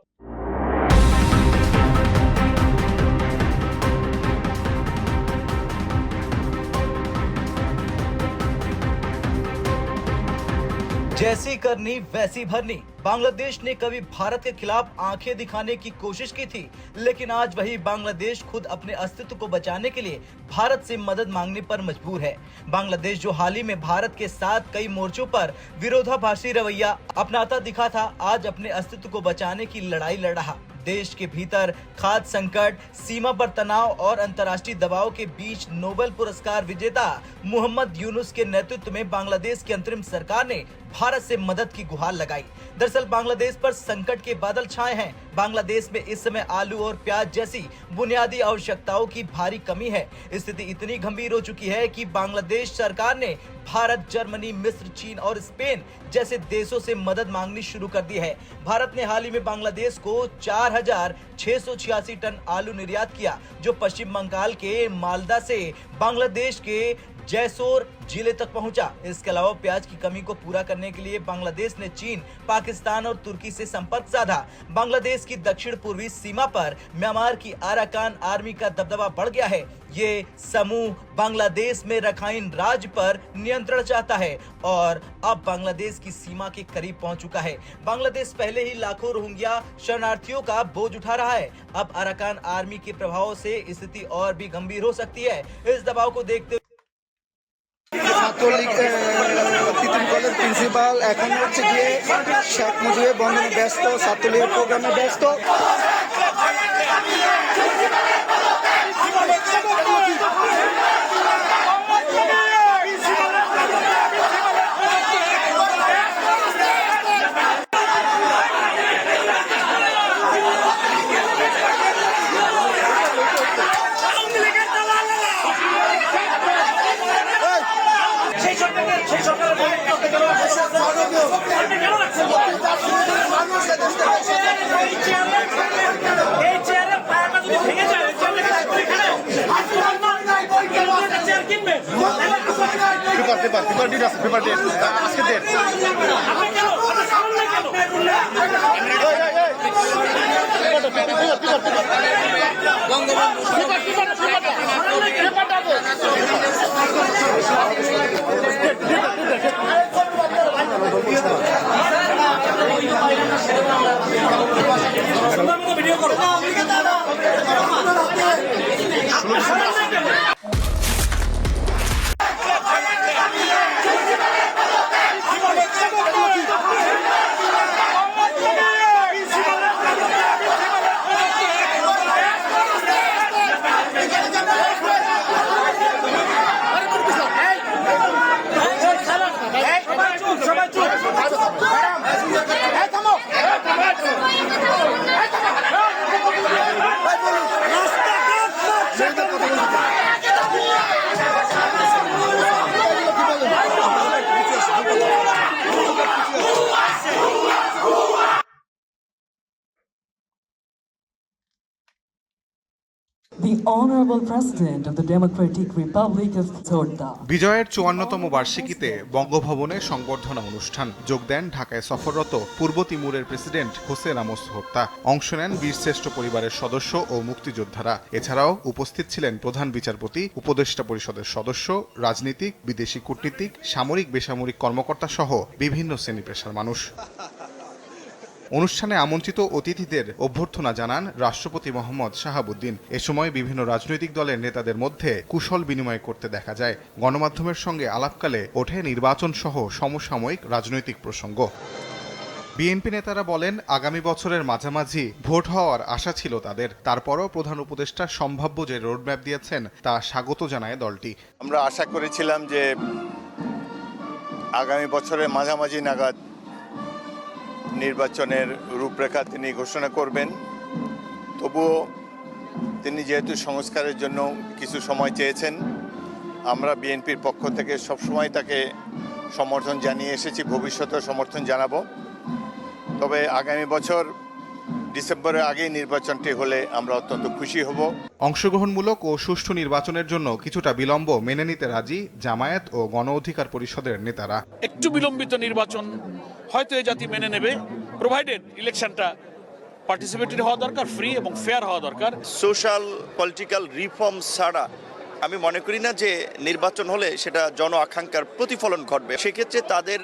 जैसी करनी वैसी भरनी, बांग्लादेश ने कभी भारत के खिलाफ आंखें दिखाने की कोशिश की थी, लेकिन आज वही बांग्लादेश खुद अपने अस्तित्व को बचाने के लिए भारत से मदद मांगने पर मजबूर है। बांग्लादेश जो हाल ही में भारत के साथ कई मोर्चों पर विरोधाभासी रवैया अपनाता दिखा था, आज अपने अस्तित्व को बचाने की लड़ाई लड़ रहा। देश के भीतर खाद्य संकट, सीमा पर तनाव और अंतर्राष्ट्रीय दबाव के बीच नोबेल पुरस्कार विजेता मोहम्मद यूनुस के नेतृत्व में बांग्लादेश की अंतरिम सरकार ने भारत से मदद की गुहार लगाई। दरअसल बांग्लादेश पर संकट के बादल छाए हैं। बांग्लादेश में इस समय आलू और प्याज जैसी बुनियादी आवश्यकताओं की भारी कमी है। स्थिति इतनी गंभीर हो चुकी है कि बांग्लादेश सरकार ने भारत, जर्मनी, मिस्र, चीन और स्पेन जैसे देशों से मदद मांगनी शुरू कर दी है। भारत ने हाल ही में बांग्लादेश को 4,686 टन आलू निर्यात किया, जो पश्चिम बंगाल के मालदा से बांग्लादेश के जैसोर जिले तक पहुंचा। इसके अलावा प्याज की कमी को पूरा करने के लिए बांग्लादेश ने चीन, पाकिस्तान और तुर्की से संपर्क साधा। बांग्लादेश की दक्षिण पूर्वी सीमा पर म्यांमार की अराकान आर्मी का दबदबा बढ़ गया है। ये समूह बांग्लादेश में रखाइन राज्य पर नियंत्रण चाहता है और अब बांग्लादेश की सीमा के करीब पहुंच चुका है। बांग्लादेश पहले ही लाखों रोहिंग्या शरणार्थियों का बोझ उठा रहा है। अब अराकान आर्मी के प्रभाव से स्थिति और भी गंभीर हो सकती है। इस दबाव को देखते ছাত্রলীগ তিতুল কলেজ প্রিন্সিপাল এখন হচ্ছে গিয়ে শেখ মুজিবের বন্ধনে ব্যস্ত, ছাত্রলীগের প্রোগ্রামে ব্যস্ত। The Honorable President of the Democratic Republic of Jordan. বিজয়ের ৫৪তম বার্ষিকীতে বঙ্গভবনে সংবর্ধনা অনুষ্ঠান। যোগ দেন ঢাকায় সফররত পূর্ব তিমুরের প্রেসিডেন্ট হোসেন আমোস হত্যা। অংশ নেন বীরশ্রেষ্ঠ পরিবারের সদস্য ও মুক্তিযোদ্ধারা। এছাড়াও উপস্থিত ছিলেন প্রধান বিচারপতি, উপদেষ্টা পরিষদের সদস্য, রাজনীতিক, বিদেশি কূটনীতিক, সামরিক বেসামরিক কর্মকর্তা সহ বিভিন্ন শ্রেণী পেশার মানুষ। অনুষ্ঠানে আমন্ত্রিত অতিথিদের অভ্যর্থনা জানান রাষ্ট্রপতি মোহাম্মদ শাহাবুদ্দিন। এ সময় বিভিন্ন রাজনৈতিক দলের নেতাদের মধ্যে কুশল বিনিময় করতে দেখা যায়। গণমাধ্যমের সঙ্গে আলাপকালে ওঠে নির্বাচন সহ সমসাময়িক রাজনৈতিক প্রসঙ্গ। বিএনপি নেতারা বলেন, আগামী বছরের মাঝামাঝি ভোট হওয়ার আশা ছিল তাদের। তারপরও প্রধান উপদেষ্টা সম্ভাব্য যে রোডম্যাপ দিয়েছেন তা স্বাগত জানায় দলটি। আমরা আশা করেছিলাম যে আগামী বছরের মাঝামাঝি নাগাদ নির্বাচনের রূপরেখা তিনি ঘোষণা করবেন। তবুও তিনি যেহেতু সংস্কারের জন্য কিছু সময় চেয়েছেন, আমরা বিএনপির পক্ষ থেকে সবসময় তাকে সমর্থন জানিয়ে এসেছি, ভবিষ্যতেও সমর্থন জানাবো। তবে আগামী বছর ডিসেম্বরের আগেই নির্বাচনটি হলে আমরা অত্যন্ত খুশি হব। অংশগ্রহণমূলক ও সুষ্ঠু নির্বাচনের জন্য কিছুটা বিলম্ব মেনে নিতে রাজি জামায়াত ও গণ অধিকার পরিষদের নেতারা। একটু বিলম্বিত নির্বাচন হয়তো এই জাতি মেনে নেবে, প্রোভাইডেড ইলেকশনটা পার্টিসিপেটরি হওয়া দরকার, ফ্রি এবং ফেয়ার হওয়া দরকার। সোশ্যাল পলিটিক্যাল রিফর্ম ছাড়া আমি মনে করি না যে নির্বাচন হলে সেটা জন আকাঙ্ক্ষার প্রতিফলন ঘটবে। সেক্ষেত্রে তাদের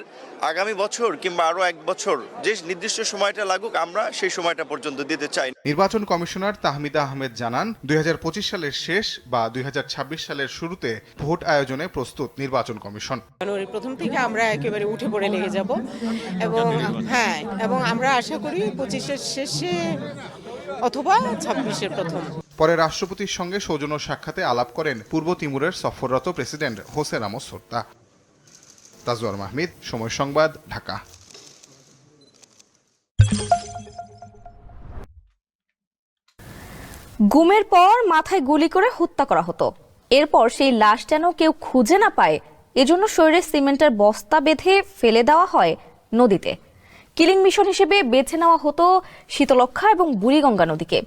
আগামী বছর কিংবা আরো 1 বছর যে নির্দিষ্ট সময়টা লাগুক, আমরা সেই সময়টা পর্যন্ত দিতে চাই। নির্বাচন কমিশনার তাহমিদা আহমেদ জানান 2025 সালের শেষ বা 2026 সালের শুরুতে ভোট আয়োজনে প্রস্তুত নির্বাচন কমিশন। জানুয়ারির প্রথম থেকে আমরা একেবারে উঠে পড়ে লেগে যাব এবং আমরা আশা করি 25-এর শেষে অথবা 26-এর প্রথম। পরে রাষ্ট্রপতির সঙ্গে সৌজন্য সাক্ষাতে আলাপ করেন পূর্ব তিমুরের সফররত president Jose Ramos Horta. Tazwar Mahmid, Somoy Sangbad, Dhaka. গুমের পর মাথায় গুলি করে হত্যা করা হতো, এরপর সেই লাশ যেন কেউ খুঁজে না পায় এজন্য শরীরে সিমেন্টের বস্তা বেঁধে ফেলে দেওয়া হয় নদীতে। কিলিং মিশন হিসেবে বেছে নেওয়া হতো শীতলক্ষা এবং বুড়িগঙ্গা নদীকে।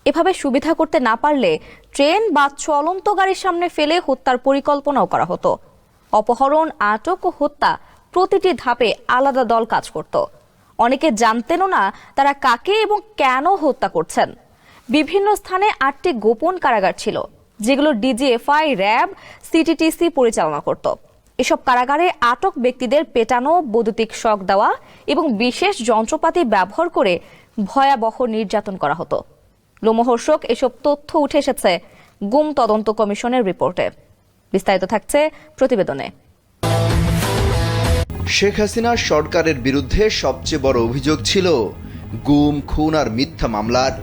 এভাবে সুবিধা করতে না পারলে ট্রেন বা চলন্ত গাড়ির সামনে ফেলে হত্যার পরিকল্পনাও করা হতো। অপহরণ, আটক ও হত্যা প্রতিটি ধাপে আলাদা দল কাজ করত। অনেকে জানতেনও না তারা কাকে এবং কেন হত্যা করছেন। বিভিন্ন স্থানে 8টি গোপন কারাগার ছিল, যেগুলো ডিজিএফআই, র্যাব, সিটিটিসি পরিচালনা করত। এসব কারাগারে আটক ব্যক্তিদের পেটানো, বৈদ্যুতিক শক দেওয়া এবং বিশেষ যন্ত্রপাতি ব্যবহার করে ভয়াবহ নির্যাতন করা হতো। লোমহর্ষক এসব তথ্য উঠে এসেছে গুম তদন্ত কমিশনের রিপোর্টে। বিস্তারিত থাকছে প্রতিবেদনে। শেখ হাসিনা সরকারের বিরুদ্ধে সবচেয়ে বড় অভিযোগ ছিল গুম, খুন আর মিথ্যা মামলার।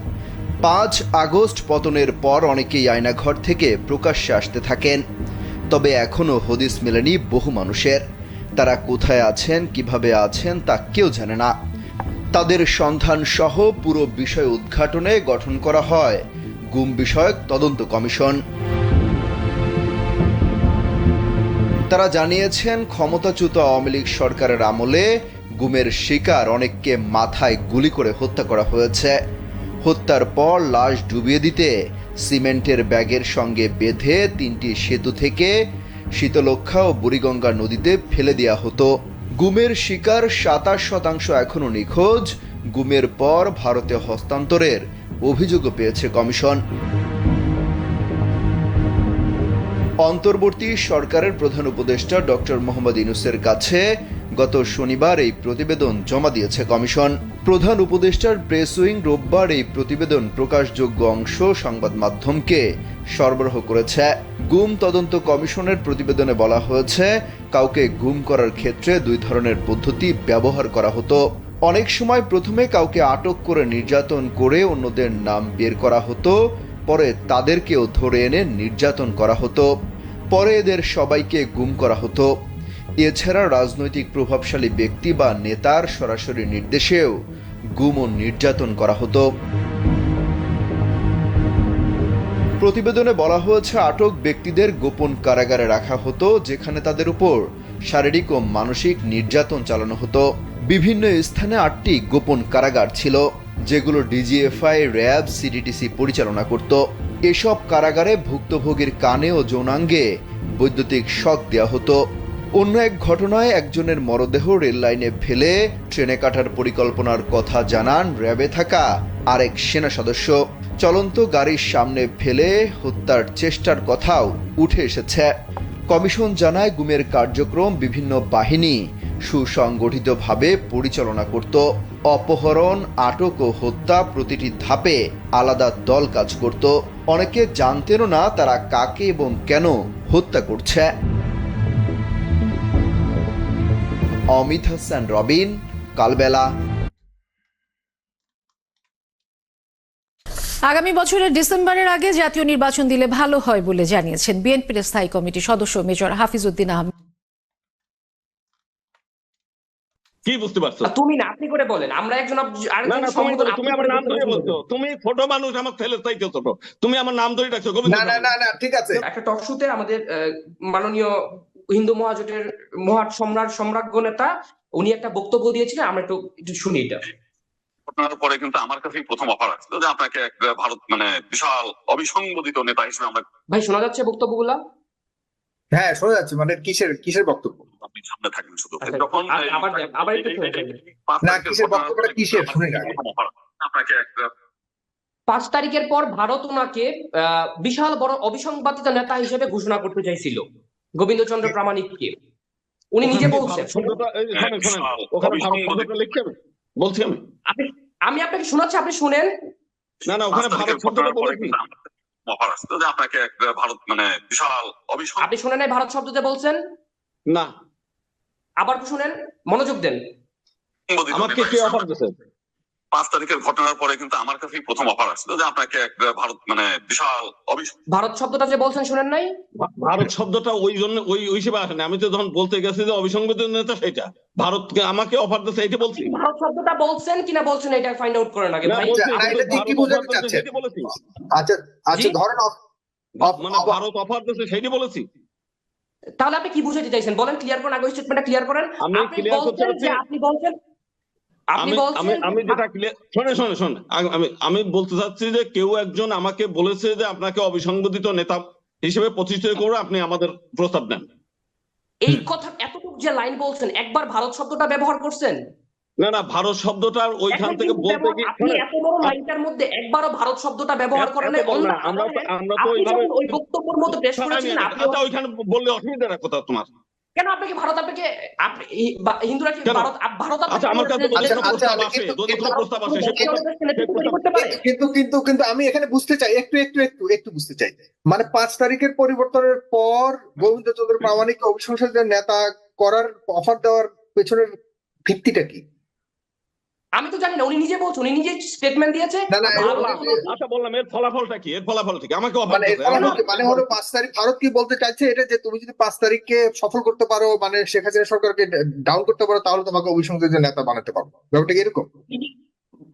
5 আগস্ট পতনের পর অনেকেই আয়নাঘর থেকে প্রকাশ্যে আসতে থাকেন, তবে এখনও হদিস মেলেনি বহু মানুষের। তারা কোথায় আছেন, কিভাবে আছেন তা কেউ জানে না। তাদের সন্ধান সহ পুরো বিষয় উদ্ঘাটনে গঠন করা হয় গুম বিষয়ক তদন্ত কমিশন। তারা জানিয়েছেন ক্ষমতাচ্যুত আওয়ামী লীগ সরকারের আমলে গুমের শিকার অনেককে মাথায় গুলি করে হত্যা করা হয়েছে। হত্যার পর লাশ ডুবিয়ে দিতে সিমেন্টের ব্যাগের সঙ্গে বেঁধে 3টি সেতু থেকে শীতলক্ষা ও বুড়িগঙ্গা নদীতে ফেলে দেওয়া হতো। গুমের শিকার 27% এখনও নিখোঁজ। গুমের পর ভারতে হস্তান্তরের অভিযোগও পেয়েছে কমিশন। অন্তর্বর্তী সরকারের প্রধান উপদেষ্টা ডক্টর মোহাম্মদ ইউনূসের কাছে গত শনিবার এই প্রতিবেদন জমা দিয়েছে কমিশন। প্রধান উপদেষ্টার প্রেস উইং রোববার এই প্রতিবেদন প্রকাশযোগ্য অংশ সংবাদ মাধ্যমকে সরবরাহ করেছে। গুম তদন্ত কমিশনের প্রতিবেদনে বলা হয়েছে, কাউকে গুম করার ক্ষেত্রে 2 ধরনের পদ্ধতি ব্যবহার করা হতো। অনেক সময় প্রথমে কাউকে আটক করে নির্যাতন করে অন্যদের নাম বের করা হতো, পরে তাদেরকেও ধরে এনে নির্যাতন করা হতো, পরে এদের সবাইকে গুম করা হতো। এছাড়া রাজনৈতিক প্রভাবশালী ব্যক্তি বা নেতার সরাসরি নির্দেশেও গুম ও নির্যাতন করা হতো। প্রতিবেদনে বলা হয়েছে, আটক ব্যক্তিদের গোপন কারাগারে রাখা হতো, যেখানে তাদের উপর শারীরিক ও মানসিক নির্যাতন চালানো হতো। বিভিন্ন স্থানে 8টি গোপন কারাগার ছিল, যেগুলো ডিজিএফআই, র্যাব, সিটিটিসি পরিচালনা করত। এসব কারাগারে ভুক্তভোগীর কানে ও যৌনাঙ্গে বৈদ্যুতিক শক দেওয়া হতো। অন্য এক ঘটনায় একজনের মরদেহ রেল লাইনে ফেলে ট্রেনে কাটার পরিকল্পনার কথা জানান র্যাবে থাকা আরেক সেনা সদস্য। চলন্ত গাড়ির সামনে ফেলে হত্যার চেষ্টার কথাও উঠে এসেছে। কমিশন জানায়, গুমের কার্যক্রম বিভিন্ন বাহিনী সুসংগঠিতভাবে পরিচালনা করত। অপহরণ, আটক ও হত্যা প্রতিটি ধাপে আলাদা দল কাজ করত। অনেকে জানতেনও না তারা কাকে এবং কেন হত্যা করছে। অমিত হাসান, রবিন, কালবেলা। আগামী বছরের ডিসেম্বরের আগে জাতীয় নির্বাচন দিলে ভালো হয় বলে জানিয়েছেন বিএনপির স্থায়ী কমিটির সদস্য মেজর হাফিজউদ্দিন আহমেদ। কি বুঝতে পারছো? তুমি না, আপনি করে বলেন। আমরা একজন তুমি আমার নাম ধরে বলছো, তুমি ছোট মানুষ, আমার ছেলের চাইতে ছোট, তুমি আমার নাম ধরে ডাকছো। না না না না, ঠিক আছে। একটা টক শোতে আমাদের মাননীয় হিন্দু মহাজোটের সম্রাজ্ঞ নেতা উনি একটা বক্তব্য দিয়েছিলেন, আমরা একটু শুনি এটা। ঘটনার পরে কিন্তু আমার কাছেই প্রথম অফার আসছিল যে আপনাকে এক ভারত বিশাল অবিসংবাদিত নেতা হিসেবে আমরা। ভাই শোনা যাচ্ছে বক্তব্যগুলা? হ্যাঁ শোনা যাচ্ছে। মানে কিসের বক্তব্য? আপনি সামনে থাকবেন শুধু। যখন না, কিসের বক্তব্যটা কিসের শুনে না। আপনাকে এক 5 তারিখের পর ভারত ওনাকে বিশাল বড় অবিসংবাদিত নেতা হিসেবে ঘোষণা করতে চাইছিল গোবিন্দচন্দ্র প্রামাণিককে। উনি নিজে বলছেন, বলছি আমি আপনাকে শোনাচ্ছি, আপনি শুনেন। না না, ওখানে ভারত শব্দটা বলেছি। আপনাকে ভারত মানে বিশাল অবিসংবাদিত। আপনি শুনেন নাই ভারত শব্দতে বলছেন? না। আবার শুনেন, মনোযোগ দেন। আমাকে কে অফার দিয়েছে? 5 তারিখের ঘটনার পরে কিন্তু আমার কাছেই প্রথম অফার আসছিল যে আপনাকে ভারত মানে বিশাল ভারত শব্দটা যে বলছেন শুনেন নাই? ভারত শব্দটা ওই জন্য ওই হিসেবে আসেনি। আমি তো যখন বলতে গেছি যে অবিসংবাদিত নেতা, সেটা ভারতকে আমাকে অফার দিয়েছে এইটা বলছি। ভারত শব্দটা বলছেন কিনা বলছেন এটা ফাইন্ড আউট করেন আগে ভাই। কি বোঝাতে চাচ্ছেন? আচ্ছা আচ্ছা, ধরেন মানে ভারত অফার দিয়েছে সেইটা বলেছি। তাহলে আপনি কি বুঝাতে চাইছেন বলেন, ক্লিয়ার করেন, আগে স্টেটমেন্টটা ক্লিয়ার করেন। আপনি বলছেন যে আমি যেটা আমি বলতে চাচ্ছি যে কেউ একজন আমাকে বলেছে যে আপনাকে অবিসংবাদিত নেতা হিসেবে প্রতিষ্ঠিত করে আপনি আমাদের প্রস্তাব দেন। এই কথা এতটুকু যে লাইন বলছেন, একবার ভারত শব্দটা ব্যবহার করছেন? না না, ভারত শব্দটার ওইখান থেকে বলতে গিয়ে আপনি এত বড় লাইনটার মধ্যে একবারও ভারত শব্দটা ব্যবহার করেন না। আমরা তো ওইভাবে ওই বক্তব্যের মধ্যে পেশ করেছিলেন আপনি। আচ্ছা, ওইখানে বললে অসুবিধাটা কোথায় তোমার? কেন আপনাকে ভারত আপনাকে হিন্দুরা কি ভারত আচ্ছা, আমার কাছে প্রস্তাব আছে কিন্তু আমি এখানে বুঝতে চাই, একটু বুঝতে চাই। মানে 5 তারিখের পরিবর্তনের পর গোবিন্দচন্দ্র প্রামাণিককে অবিসংবাদিত নেতা করার অফার দেওয়ার পেছনের ভিত্তিটা কি? আমি তো জানি না, উনি নিজে বলছেন, উনি নিজে স্টেটমেন্ট দিয়েছে। আচ্ছা বললাম, এর ফলাফলটা কি? এর ফলাফল ঠিক আমাকে অফার মানে হলো 5 তারিখ ভারত কি বলতে চাইছে এটা যে তুমি যদি 5 তারিখকে সফল করতে পারো, মানে শেখ হাসিনা সরকারকে ডাউন করতে পারো, তাহলে তোমাকে অবিসংবাদিত নেতা বানাতে পারবো। ব্যাপারটা কি এরকম?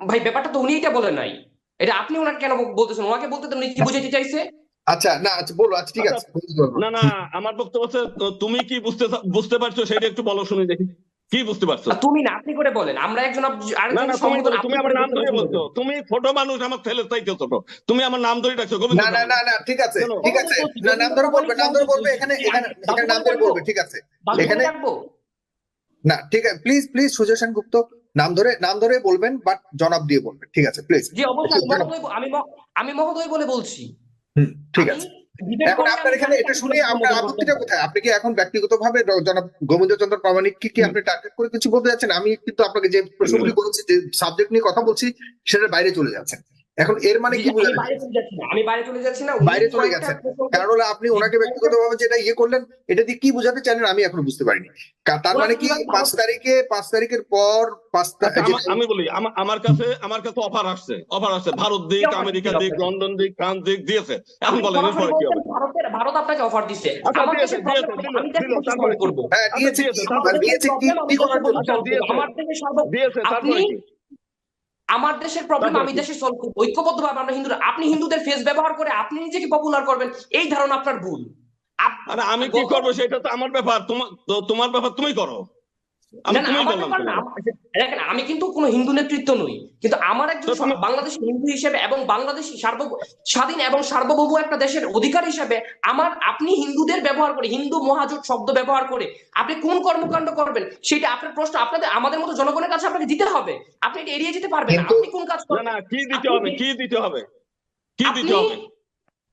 ভাই ব্যাপারটা তো উনি এটা বলেন নাই, এটা আপনি ওনাকে কেন বলতেছেন? ওনাকে বলতে উনি কি বুঝাইতে চাইছে? আচ্ছা না, আচ্ছা বলো। আচ্ছা ঠিক আছে। না না, আমার বক্তব্য হচ্ছে তুমি কি বুঝতে পারছো সেটা একটু বলো, শুনি দেখি কি বুঝতে পারছো। তুমি না, আপনি করে বলেন। আমরা একজন তুমি আমার নাম ধরে বলছো, তুমি ছোট মানুষ, আমার ছেলের চাইতে ছোট, তুমি আমার নাম ধরে ডাকছো। না না না না, ঠিক আছে ঠিক আছে, নাম ধরে বলবে, এখানে নাম ধরে বলবে, ঠিক আছে এখানে না, ঠিক আছে। প্লিজ সুজয় সেনগুপ্ত নাম ধরে বলবেন, বাট জনাব দিয়ে বলবেন, ঠিক আছে প্লিজ। জি অবশ্যই, আমি মহোদয় বলে বলছি। ঠিক আছে। এখন আপনার এখানে এটা শুনে আমরা আপত্তিটা কোথায়? আপনি কি এখন ব্যক্তিগতভাবে জনাব গোবিন্দচন্দ্র প্রামাণিককে কি আপনি টার্গেট করে কিছু বলতে যাচ্ছেন? আমি কিন্তু আপনাকে যে প্রশ্নগুলি বলেছি, যে সাবজেক্ট নিয়ে কথা বলছি, সেটার বাইরে চলে যাচ্ছেন। এখন এর মানে কি বোঝালেন? আমি বাইরে চলে যাচ্ছি না, বাইরে চলে গেছেন। কারণ হলো আপনি ওনাকে ব্যক্তিগতভাবে যেটা করলেন, এটা দিয়ে কি বোঝাতে চাইলেন আমি এখনো বুঝতে পারিনি। তার মানে কি 5 তারিখের পর আমি বলি, আমার কাছে অফার আসছে ভারত দিক, আমেরিকা দিক, লন্ডন দিক, ফ্রান্স দিক দিয়েছে। এখন বলেন এরপরে কি হবে? ভারত আপনাকে অফার দিছে। আমার দেশে আমার দেশের প্রবলেম আমি দেশে সলভ করব ঐক্যবদ্ধভাবে। আমরা হিন্দুরা, আপনি হিন্দুদের ফেস ব্যবহার করে আপনি নিজেকে পপুলার করবেন, এই ধারণা আপনার ভুল। আমি কি করবো সেটা তো আমার ব্যাপার, তোমার ব্যাপার তুমি করো। আমি কিন্তু কোনো হিন্দু নেতৃত্ব নই, কিন্তু আমার একজন বাংলাদেশি হিন্দু হিসেবে এবং বাংলাদেশি স্বাধীন এবং সার্বভৌম একটা দেশের অধিকার হিসেবে আপনি হিন্দুদের ব্যবহার করে, হিন্দু মহাজোট শব্দ ব্যবহার করে আপনি কোন কর্মকাণ্ড করবেন সেটা আপনার প্রশ্ন, আপনাদের আমাদের মতো জনগণের কাছে আপনাকে দিতে হবে। আপনি এটা এড়িয়ে যেতে পারবেন না। আপনি কোন কাজ করবেন? কি দিতে হবে?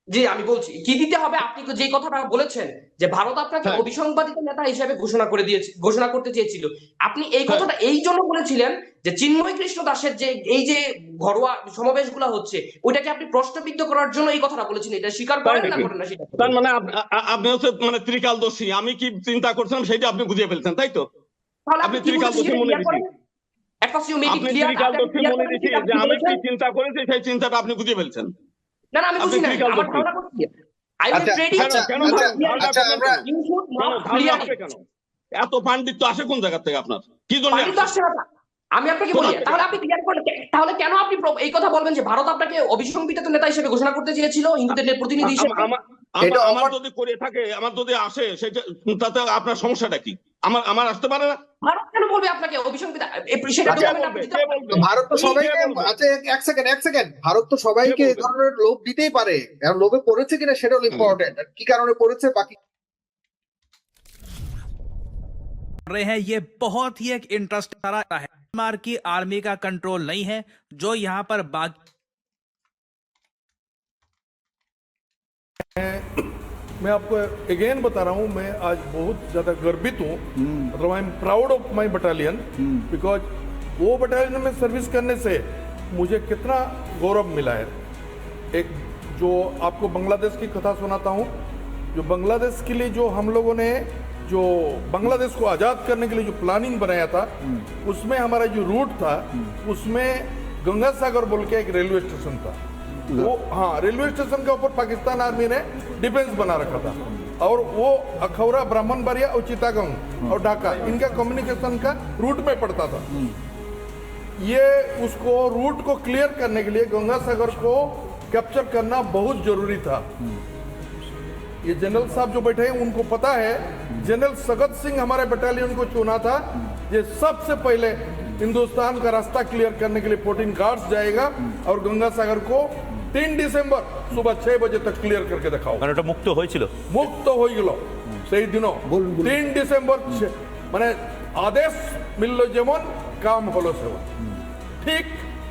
জি আমি বলছি কি দিতে হবে। আপনি যে কথাটা বলেছেন যে ভারত আপনাকে অবিসংবাদিত নেতা হিসেবে ঘোষণা করতে চেয়েছিল, আপনি এই কথাটা এই জন্য বলেছিলেন যে চিন্ময় কৃষ্ণ দাসের যে এই যে ঘরোয়া সমাবেশগুলো হচ্ছে ওইটাকে আপনি প্রশ্নবিদ্ধ করার জন্য এই কথাটা বলেছেন। এটা স্বীকার করেন না করেন না সেটা? তার মানে আপনি হচ্ছে মানে ত্রিকালদর্শী। আমি কি চিন্তা করছিলাম সেটা আপনি বুঝিয়ে ফেলছেন, তাই তো? আপনি ত্রিকালদর্শী মনে দিচ্ছেন, যে আমি কি চিন্তা করেছি সেই চিন্তাটা আপনি বুঝিয়ে ফেলছেন। না না, আমি বুঝি না, আমার ধারণা করছি। এত পাণ্ডিত্য আসে কোন জায়গা থেকে আপনার? কি জন্য আমি আপনাকে বলি, তাহলে আপনি ক্লিয়ার করেন। তাহলে কেন আপনি এই কথা বলবেন যে ভারত আপনাকে অবিসংবাদিত নেতা হিসেবে ঘোষণা করতে চেয়েছিল, হিন্দুদের প্রতিনিধি হিসেবে? আমার যদি করে থাকে, আমার যদি আসে, সেটা তাতে আপনার সমস্যাটা কি? আমার আসতে পারে না? ভারত কেন বলবে আপনাকে অবিসংবাদিত? ভারত তো সবাইকে, আচ্ছা এক সেকেন্ড, ভারত তো সবাইকে এই ধরনের লোভ দিতেই পারে। লোভে পড়েছে কিনা সেটা হলো ইম্পর্টেন্ট, কি কারণে পড়েছে বাকি रहे हैं। ये बहुत ही एक इंटरेस्ट है। म्यांमार की आर्मी का कंट्रोल नहीं है, जो यहाँ पर बाकी मैं आपको अगेन बता रहा हूँ, मैं आज बहुत ज़्यादा गर्वित हूँ, मतलब I am proud of my battalion, because वो बटालियन में सर्विस करने से मुझे कितना गौरव मिला है। एक जो आपको बांग्लादेश की कथा सुनाता हूँ, जो बांग्लादेश के लिए जो हम लोगों ने जो बांग्लादेश को आज़ाद करने के लिए जो प्लानिंग बनाया था, उसमें हमारा जो रूट था, उसमें गंगा सागर बोल के एक रेलवे स्टेशन था। वो हाँ, रेलवे स्टेशन के ऊपर पाकिस्तान आर्मी ने डिफेंस बना रखा था, और वो अखौरा, ब्राह्मणबाड़िया और चिटागंग और ढाका, इनका कम्युनिकेशन का रूट में पड़ता था। ये उसको रूट को क्लियर करने के लिए गंगा सागर को कैप्चर करना बहुत जरूरी था। ये जनरल साहब जो बैठे हैं उनको पता है, जनरल सगत सिंह हमारे बटालियन को चुना था, ये सबसे पहले हिंदुस्तान का रास्ता क्लियर करने के लिए 14 गार्ड्स जाएगा और गंगा सागर को 3 डिसेम्बर सुबह 6 बजे तक क्लियर करके दिखाओ। মানে মুক্ত হয়েছিল, মুক্ত হয়ে গেল সেই দিনও 3 ডিসেম্বর, মানে আদেশ মিলল যেমন কাম হলো সেমন। ঠিক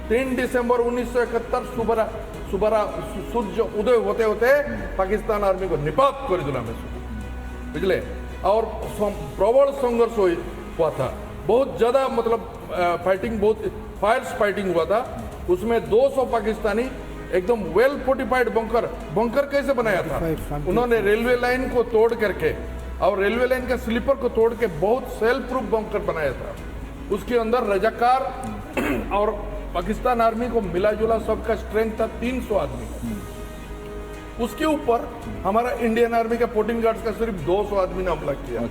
3 ডিসেম্বর 1971 सुबह सूर्य उदय होते होते पाकिस्तान आर्मी को निपात कर दिला में, बुझले। और प्रबल संघर्ष हुआ था, बहुत ज्यादा, मतलब फाइटिंग, बहुत फायर्स फाइटिंग हुआ था। उसमें 200 पाकिस्तानी एकदम वेल फोर्टिफाइड बंकर कैसे बनाया था, उन्होंने रेलवे लाइन को तोड़ करके और रेलवे लाइन का स्लीपर को तोड़ के बहुत सेल्फ प्रूफ बंकर बनाया था। उसके अंदर रजाकार और पाकिस्तान आर्मी को मिला जुला सबका स्ट्रेंथ था 300 आदमी। उसके ऊपर हमारा इंडियन आर्मी का 14 गार्ड्स का सिर्फ 200 आदमी ने हमला किया।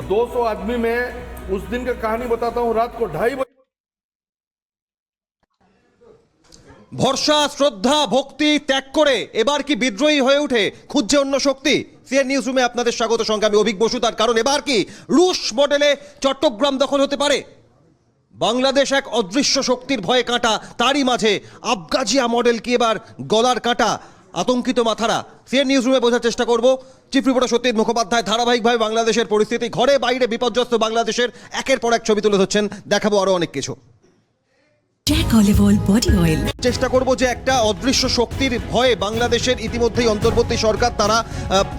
200 आदमी में उस दिन का कहानी बताता हूँ, रात को 2:30 बजे ভরসা, শ্রদ্ধা, ভক্তি ত্যাগ করে এবার কি বিদ্রোহী হয়ে উঠে খুঁজছে অন্য শক্তি? সিএন নিউজ রুমে আপনাদের স্বাগত। সঙ্গে আমি অভিক বসু। তার কারণ এবার কি রুশ মডেলে চট্টগ্রাম দখল হতে পারে? বাংলাদেশ এক অদৃশ্য শক্তির ভয়ে কাঁটা, তারই মাঝে আবগাজিয়া মডেল কি এবার গলার কাঁটা? আতঙ্কিত মাথারা। সিএন নিউজ রুমে বোঝার চেষ্টা করব। চিফ রিপোর্টার সত্যজিৎ মুখোপাধ্যায় ধারাবাহিকভাবে বাংলাদেশের পরিস্থিতি, ঘরে বাইরে বিপর্যস্ত বাংলাদেশের একের পর এক ছবি তুলে ধরছেন। দেখাবো আরো অনেক কিছু। চেষ্টা করব যে একটা অদৃশ্য শক্তির ভয়ে বাংলাদেশের ইতিমধ্যেই অন্তর্বর্তী সরকার, তারা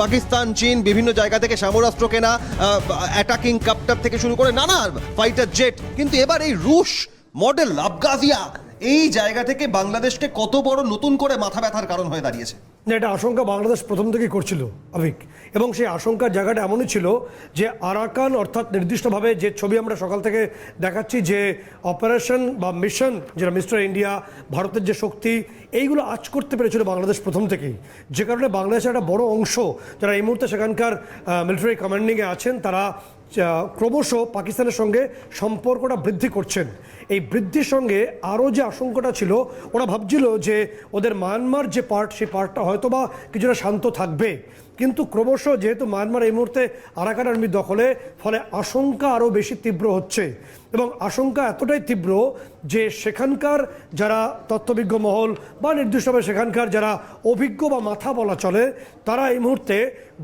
পাকিস্তান, চীন, বিভিন্ন জায়গা থেকে সমরাস্ত্র কেনা, অ্যাটাকিং কাপ্টার থেকে শুরু করে নানা ফাইটার জেট, কিন্তু এবার এই রুশ মডেল আবগাজিয়া এই জায়গা থেকে বাংলাদেশকে কত বড় নতুন করে মাথা ব্যথার কারণ হয়ে দাঁড়িয়েছে? না, এটা আশঙ্কা বাংলাদেশ প্রথম থেকেই করছিল আবিক, এবং সেই আশঙ্কার জায়গাটা এমনই ছিল যে আরাকান, অর্থাৎ নির্দিষ্টভাবে যে ছবি আমরা সকাল থেকে দেখাচ্ছি, যে অপারেশন বা মিশন, যেটা মিস্টার ইন্ডিয়া, ভারতের যে শক্তি, এইগুলো আজ করতে পেরেছিল বাংলাদেশ প্রথম থেকেই, যে কারণে বাংলাদেশের একটা বড় অংশ যারা এই মুহূর্তে সেখানকার মিলিটারি কমান্ডিংয়ে আছেন, তারা ক্রমশ পাকিস্তানের সঙ্গে সম্পর্কটা বৃদ্ধি করছেন। এই বৃদ্ধির সঙ্গে আরও যে আশঙ্কাটা ছিল, ওরা ভাবছিল যে ওদের মায়ানমার যে পার্ট, সেই পার্টটা হয়তো বা কিছুটা শান্ত থাকবে, কিন্তু ক্রমশ যেহেতু মায়ানমার এই মুহূর্তে আরাকান আর্মির দখলে, ফলে আশঙ্কা আরও বেশি তীব্র হচ্ছে। এবং আশঙ্কা এতটাই তীব্র যে সেখানকার যারা তথ্যবিজ্ঞ মহল বা নির্দিষ্টভাবে সেখানকার যারা অভিজ্ঞ বা মাথা বলা চলে, তারা এই মুহূর্তে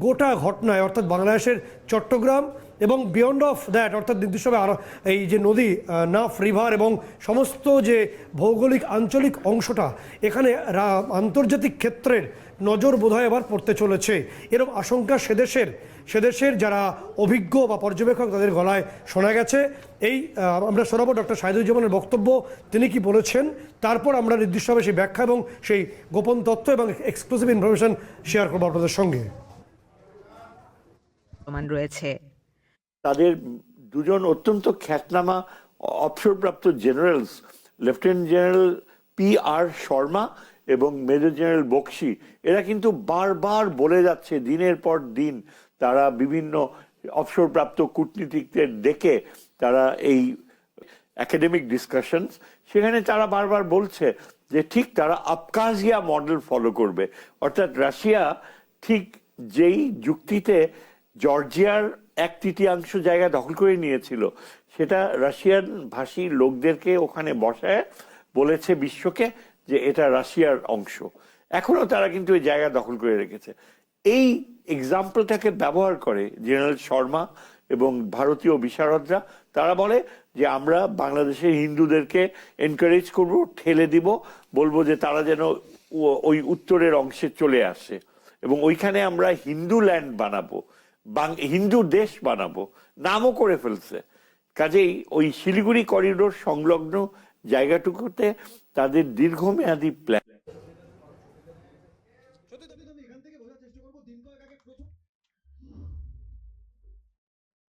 গোটা ঘটনায়, অর্থাৎ বাংলাদেশের চট্টগ্রাম এবং বিয়ন্ড অফ দ্যাট, অর্থাৎ নির্দিষ্টভাবে এই যে নদী নাফ রিভার এবং সমস্ত যে ভৌগোলিক আঞ্চলিক অংশটা, এখানে আন্তর্জাতিক ক্ষেত্রের নজর বোধহয় এবার পড়তে চলেছে। এরকম আশঙ্কা সেদেশের যারা অভিজ্ঞ বা পর্যবেক্ষক, তাদের গলায় শোনা গেছে। এই আমরা শোনাবো ডক্টর শাহিদুজ্জামানের বক্তব্য, তিনি কি বলেছেন, তারপর আমরা নির্দিষ্টভাবে সেই ব্যাখ্যা এবং সেই গোপন তথ্য এবং এক্সক্লুসিভ ইনফরমেশন শেয়ার করবো আপনাদের সঙ্গে। রয়েছে তাদের দুজন অত্যন্ত খ্যাতনামা অবসরপ্রাপ্ত generals, lieutenant general PR Sharma এবং মেজর জেনারেল বক্সি, এরা কিন্তু বারবার বলে যাচ্ছে দিনের পর দিন, তারা বিভিন্ন অবসরপ্রাপ্ত কূটনীতিকদের ডেকে তারা এই একাডেমিক ডিসকাশনস, সেখানে তারা বারবার বলছে যে ঠিক তারা আবগাজিয়া মডেল ফলো করবে। অর্থাৎ রাশিয়া ঠিক যেই যুক্তিতে জর্জিয়ার 1/3 জায়গা দখল করে নিয়েছিল, সেটা রাশিয়ান ভাষী লোকদেরকে ওখানে বসায় বলেছে বিশ্বকে যে এটা রাশিয়ার অংশ। এখনো তারা কিন্তু এই জায়গা দখল করে রেখেছে। এই এক্সাম্পলটাকে ব্যবহার করে জেনারেল শর্মা এবং ভারতীয় বিশারদরা, তারা বলে যে আমরা বাংলাদেশের হিন্দুদেরকে এনকারেজ করব, ঠেলে দিব, বলবো যে তারা যেন ওই উত্তরের অংশে চলে আসে এবং ওইখানে আমরা হিন্দু ল্যান্ড বানাবো, হিন্দু দেশ বানাবো, নামও করে ফেলছে। কাজেই ওই শিলিগুড়ি করিডোর সংলগ্ন জায়গাটুকুতে তাদের দীর্ঘমেয়াদী প্ল্যান